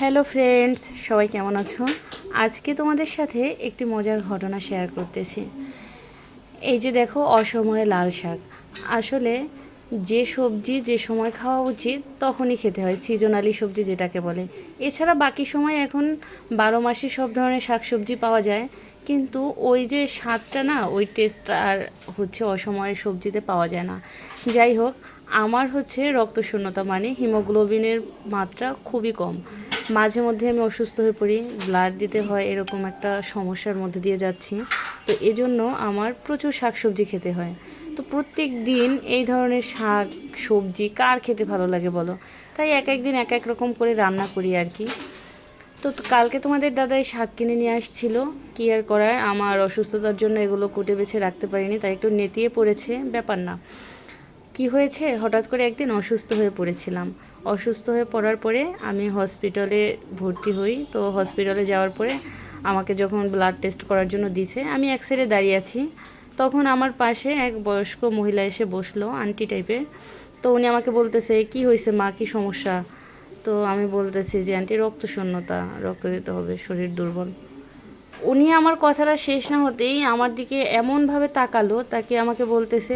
Hello friends, সবাই কেমন আছো? আজকে তোমাদের সাথে একটি মজার ঘটনা শেয়ার করতেছি। এই যে দেখো, অসময়ে লাল শাক। আসলে যে সবজি যে সময় খাওয়া উচিত তখনই খেতে হয়, সিজনালি সবজি যেটাকে বলে। এছাড়া বাকি সময় এখন 12 মাসই সব ধরনের শাকসবজি পাওয়া যায়, কিন্তু ওই যে স্বাদটা না, ওই টেস্টটা আর হচ্ছে অসময়ের সবজিতে পাওয়া যায় না। যাই হোক, আমার হচ্ছে রক্তশূন্যতা, মানে হিমোগ্লোবিনের মাত্রা খুবই কম। মাঝে মধ্যে আমি অসুস্থ হয়ে পড়ি, ব্লাড দিতে হয়, এরকম একটা সমস্যার মধ্যে দিয়ে যাচ্ছি। তো এজন্য আমার প্রচুর শাকসবজি খেতে হয়। তো প্রত্যেক দিন এই ধরনের শাক সবজি কার খেতে ভালো লাগে বলো? তাই এক এক দিন এক এক রকম করে রান্না করি আর কি। তো কালকে তোমাদের দাদাই শাক কিনে নিয়ে আসছিল, কী আর করার, আমার অসুস্থতার জন্য এগুলো কুটে বেছে রাখতে পারিনি, তাই একটু নেতিয়ে পড়েছে, ব্যাপার না। কি হয়েছে, হঠাৎ করে একদিন অসুস্থ হয়ে পড়েছিলাম। অসুস্থ হয়ে পড়ার পরে আমি হসপিটালে ভর্তি হই। তো হসপিটালে যাওয়ার পরে আমাকে যখন ব্লাড টেস্ট করার জন্য দিছে, আমি এক সাইডে দাঁড়িয়ে আছি। তখন আমার পাশে এক বয়স্ক মহিলা এসে বসলো, আন্টি টাইপের। তো উনি আমাকে বলতেছে, কি হয়েছে মা, কি সমস্যা? তো আমি বলতেছি যে আন্টি, রক্তশূন্যতা, রক্ত দিতে হবে, শরীর দুর্বল। উনি আমার কথাটা শেষ না হতেই আমার দিকে এমনভাবে তাকালো, তাকে আমাকে বলতেছে,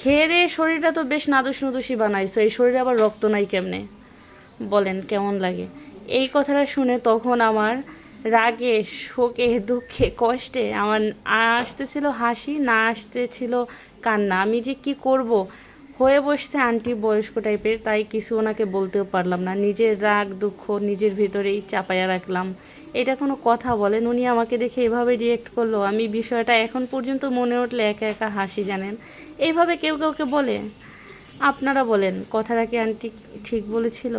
খেয়ে দিয়ে শরীরটা তো বেশ নাদুস নুদুসই বানাইছো, এই শরীরে আবার রক্ত নাই কেমনে? বলেন কেমন লাগে? এই কথাটা শুনে তখন আমার রাগে, শোকে, দুঃখে, কষ্টে আমার আসতেছিল হাসি, না আসতেছিল কান্না। আমি যে কি করব, হয়ে বসছে আন্টি বয়স্ক টাইপের, তাই কিছু ওনাকে বলতেও পারলাম না। নিজের রাগ দুঃখ নিজের ভিতরেই চাপায়া রাখলাম। এটা কোনো কথা বলেন? উনি আমাকে দেখে এভাবে রিয়েক্ট করলো, আমি বিষয়টা এখন পর্যন্ত মনে উঠলে একা একা হাসি, জানেন। এইভাবে কেউ কাউকে বলে? আপনারা বলেন, কথাটা কি আন্টি ঠিক বলেছিল?